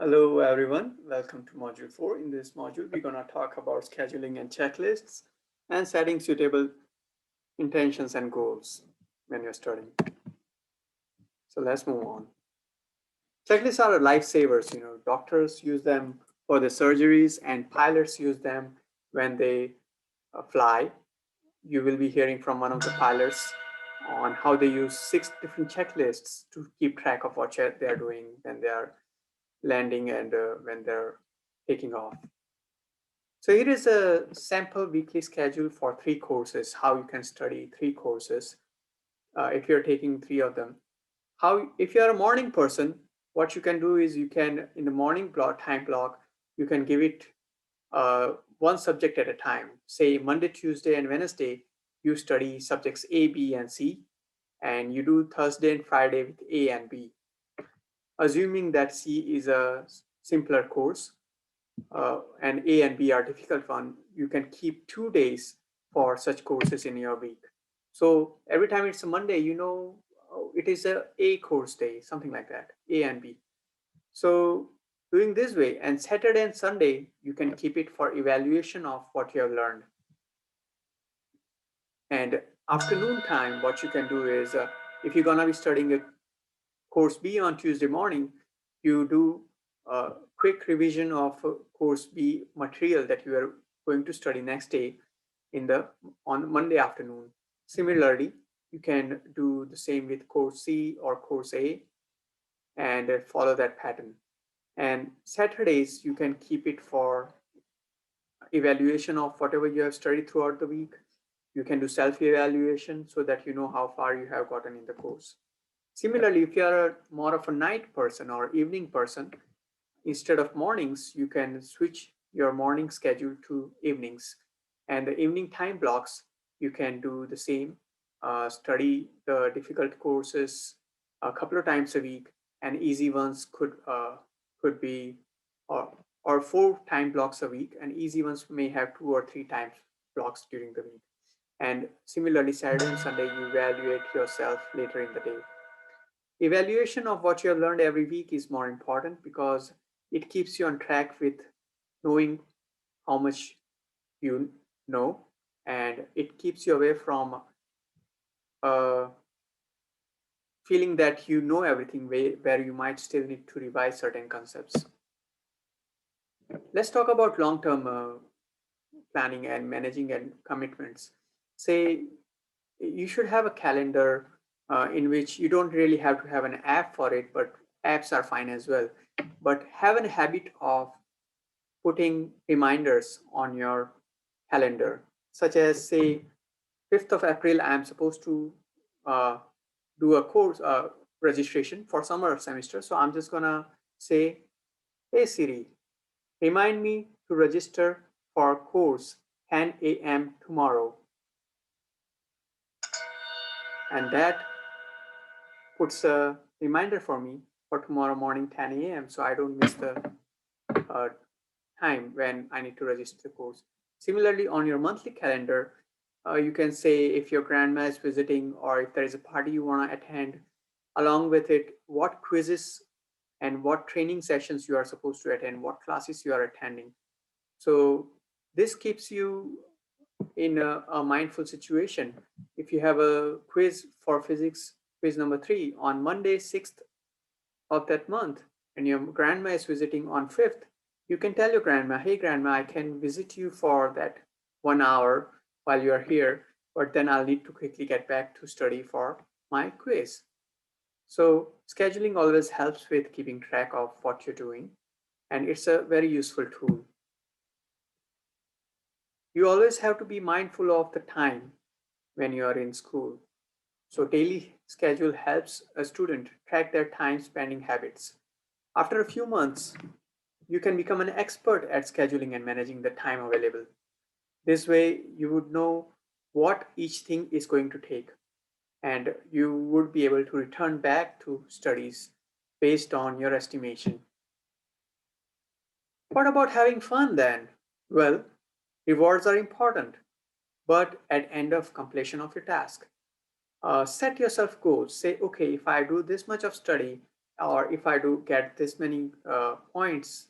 Hello everyone, welcome to module 4. In this module, we're going to talk about scheduling and checklists and setting suitable intentions and goals when you're studying. So let's move on. Checklists are lifesavers, doctors use them for the surgeries and pilots use them when they fly. You will be hearing from one of the pilots on how they use 6 different checklists to keep track of what they're doing when they're landing and when they're taking off. So here is a sample weekly schedule for 3 courses, how you can study 3 courses if you're taking 3 of them. If you're a morning person, what you can do is you can, in the morning time block, you can give it one subject at a time. Say Monday, Tuesday, and Wednesday, you study subjects A, B, and C, and you do Thursday and Friday with A and B. Assuming that C is a simpler course, and A and B are difficult one, you can keep 2 days for such courses in your week. So every time it's a Monday, it is a course day, something like that, A and B. So doing this way, and Saturday and Sunday, you can keep it for evaluation of what you have learned. And afternoon time, what you can do is, if you're gonna be studying a course B on Tuesday morning, you do a quick revision of course B material that you are going to study next day on Monday afternoon. Similarly, you can do the same with course C or course A and follow that pattern. And Saturdays, you can keep it for evaluation of whatever you have studied throughout the week. You can do self-evaluation so that you know how far you have gotten in the course. Similarly, if you are more of a night person or evening person, instead of mornings, you can switch your morning schedule to evenings. And the evening time blocks, you can do the same, study the difficult courses a couple of times a week, and easy ones could be or, or 4 time blocks a week, and easy ones may have 2 or 3 times blocks during the week. And similarly, Saturday and Sunday, you evaluate yourself later in the day. Evaluation of what you have learned every week is more important because it keeps you on track with knowing how much you know, and it keeps you away from uh, feeling that you know everything where you might still need to revise certain concepts. Let's talk about long-term planning and managing and commitments. Say you should have a calendar in which you don't really have to have an app for it, but apps are fine as well. But have a habit of putting reminders on your calendar, such as say 5th of April, I'm supposed to uh, do a course registration for summer semester. So I'm just gonna say, hey Siri, remind me to register for course 10 a.m. tomorrow. And that puts a reminder for me for tomorrow morning 10 a.m. so I don't miss the uh, time when I need to register the course. Similarly, on your monthly calendar, you can say if your grandma is visiting or if there is a party you want to attend, along with it, what quizzes and what training sessions you are supposed to attend, what classes you are attending. So this keeps you in a mindful situation. If you have a quiz for physics, quiz number 3 on Monday, 6th of that month, and your grandma is visiting on 5th, you can tell your grandma, hey grandma, I can visit you for that 1 hour while you are here, but then I'll need to quickly get back to study for my quiz. So scheduling always helps with keeping track of what you're doing, and it's a very useful tool. You always have to be mindful of the time when you are in school. So daily schedule helps a student track their time spending habits. After a few months, you can become an expert at scheduling and managing the time available. This way, you would know what each thing is going to take, and you would be able to return back to studies based on your estimation. What about having fun then? Well, rewards are important, but at end of completion of your task. Set yourself goals. Say, okay, if I do this much of study, or if I do get this many points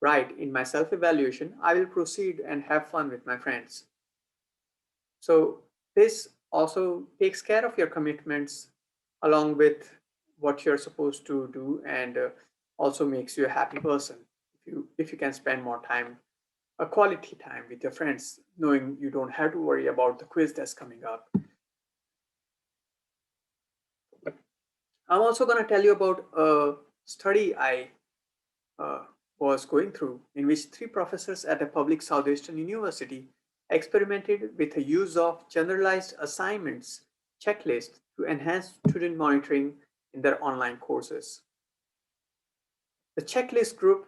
right in my self-evaluation, I will proceed and have fun with my friends. So this also takes care of your commitments along with what you're supposed to do, and also makes you a happy person if you can spend more time, a quality time with your friends, knowing you don't have to worry about the quiz that's coming up. I'm also going to tell you about a study I uh, was going through, in which three professors at a public Southeastern university experimented with the use of generalized assignments checklists to enhance student monitoring in their online courses. The checklist group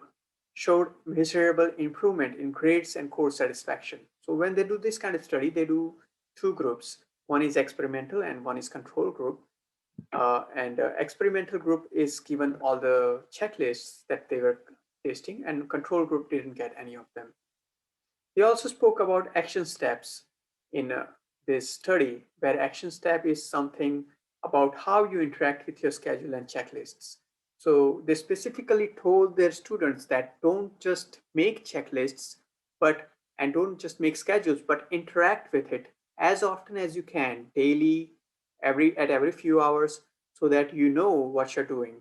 showed measurable improvement in grades and course satisfaction. So when they do this kind of study, they do two groups. One is experimental and one is control group. And experimental group is given all the checklists that they were testing, and control group didn't get any of them. They also spoke about action steps in this study, where action step is something about how you interact with your schedule and checklists. So they specifically told their students that don't just make checklists, but and don't just make schedules, but interact with it as often as you can, daily, every few hours, so that you know what you're doing.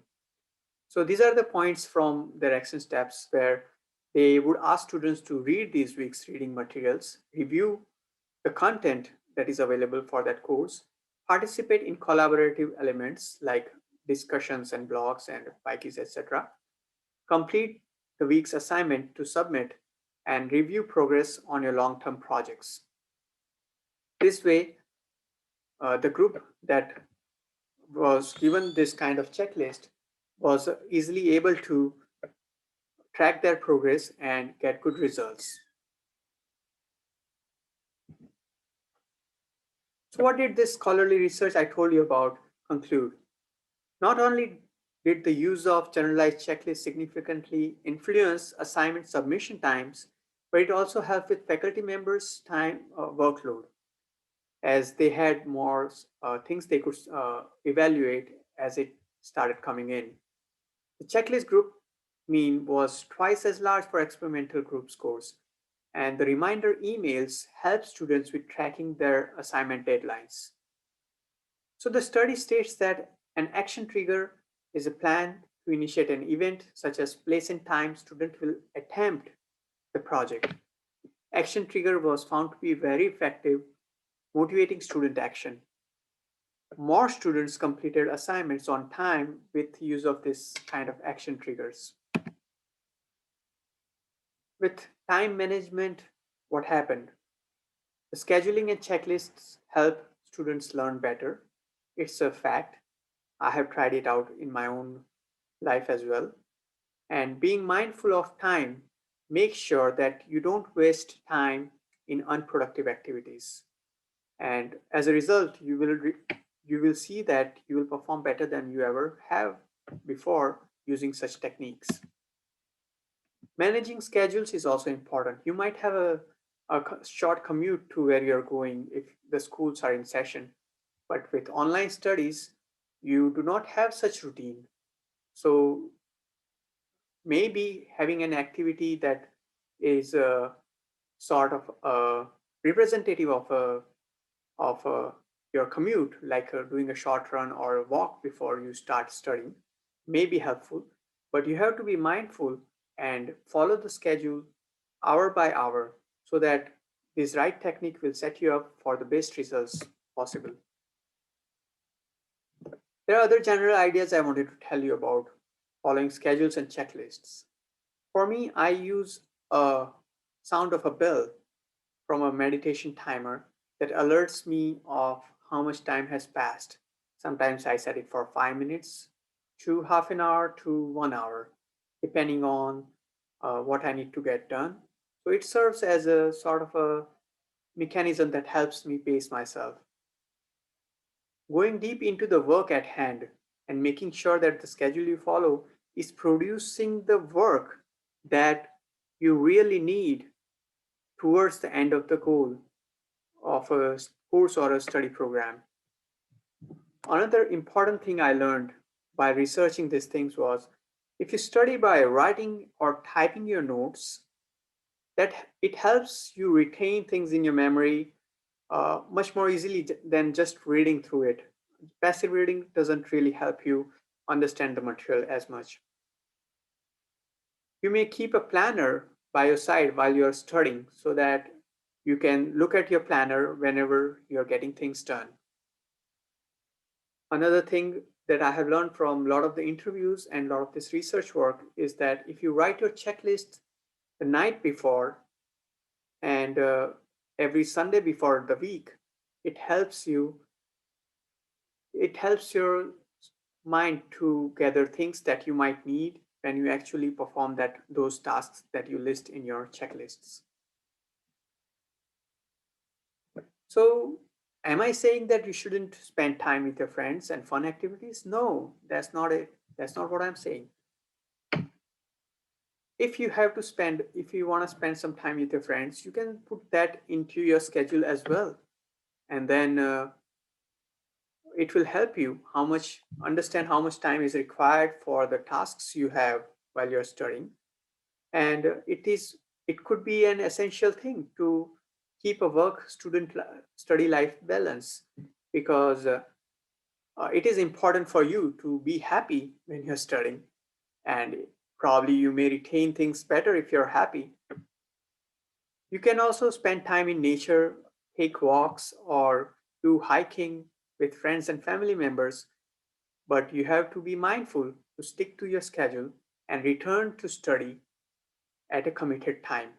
So these are the points from their action steps, where they would ask students to read these week's reading materials, review the content that is available for that course, participate in collaborative elements like discussions and blogs and wikis, etc., complete the week's assignment to submit, and review progress on your long-term projects. This way, the group that was given this kind of checklist was easily able to track their progress and get good results. So what did this scholarly research I told you about conclude? Not only did the use of generalized checklists significantly influence assignment submission times, but it also helped with faculty members' time workload, as they had more things they could evaluate as it started coming in. The checklist group mean was twice as large for experimental group scores, and the reminder emails help students with tracking their assignment deadlines. So the study states that an action trigger is a plan to initiate an event, such as place and time student will attempt the project. Action trigger was found to be very effective motivating student action. More students completed assignments on time with use of this kind of action triggers. With time management, what happened? The scheduling and checklists help students learn better. It's a fact. I have tried it out in my own life as well. And being mindful of time, make sure that you don't waste time in unproductive activities. And as a result, you will see that you will perform better than you ever have before using such techniques. Managing schedules is also important. You might have a short commute to where you're going if the schools are in session, but with online studies, you do not have such routine. So maybe having an activity that is sort of representative of your commute, like doing a short run or a walk before you start studying, may be helpful. But you have to be mindful and follow the schedule hour by hour, so that this right technique will set you up for the best results possible. There are other general ideas I wanted to tell you about following schedules and checklists. For me, I use a sound of a bell from a meditation timer that alerts me of how much time has passed. Sometimes I set it for 5 minutes to half an hour to 1 hour, depending on what I need to get done. So it serves as a sort of a mechanism that helps me pace myself. Going deep into the work at hand and making sure that the schedule you follow is producing the work that you really need towards the end of the goal of a course or a study program. Another important thing I learned by researching these things was, if you study by writing or typing your notes, that it helps you retain things in your memory much more easily than just reading through it. Passive reading doesn't really help you understand the material as much. You may keep a planner by your side while you're studying so that you can look at your planner whenever you're getting things done. Another thing that I have learned from a lot of the interviews and a lot of this research work is that if you write your checklist the night before and every Sunday before the week, it helps you, it helps your mind to gather things that you might need when you actually perform those tasks that you list in your checklists. So, am I saying that you shouldn't spend time with your friends and fun activities? No, that's not it. That's not what I'm saying. If you want to spend some time with your friends, you can put that into your schedule as well. And then it will help you understand how much time is required for the tasks you have while you're studying. And it could be an essential thing to keep a work student study life balance, because it is important for you to be happy when you're studying, and probably you may retain things better if you're happy. You can also spend time in nature, take walks, or do hiking with friends and family members, but you have to be mindful to stick to your schedule and return to study at a committed time.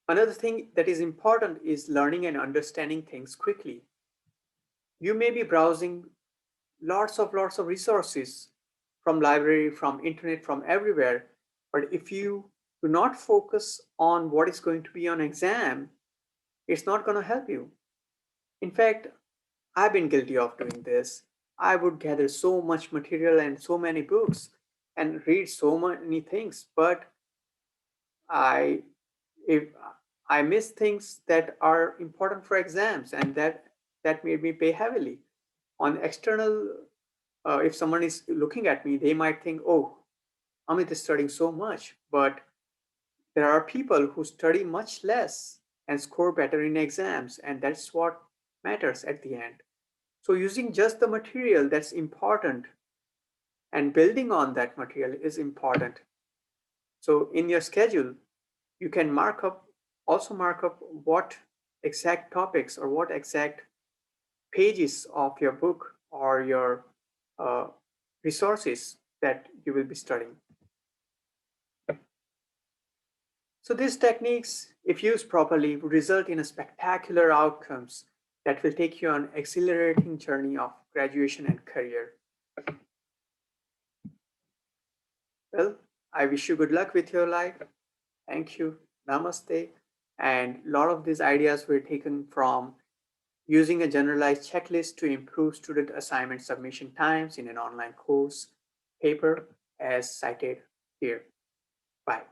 Another thing that is important is learning and understanding things quickly. You may be browsing lots of resources from library, from internet, from everywhere, but if you do not focus on what is going to be on exam, it's not going to help you. In fact, I've been guilty of doing this. I would gather so much material and so many books and read so many things, but I if I miss things that are important for exams, and that made me pay heavily. On external, if someone is looking at me, they might think, "Oh, Amit is studying so much," but there are people who study much less and score better in exams, and that's what matters at the end. So using just the material, that's important, and building on that material is important. So in your schedule, you can mark up what exact topics or what exact pages of your book or your uh, resources that you will be studying. So these techniques, if used properly, would result in a spectacular outcomes that will take you on exhilarating journey of graduation and career. Well, I wish you good luck with your life. Thank you. Namaste. And a lot of these ideas were taken from using a generalized checklist to improve student assignment submission times in an online course paper as cited here. Bye.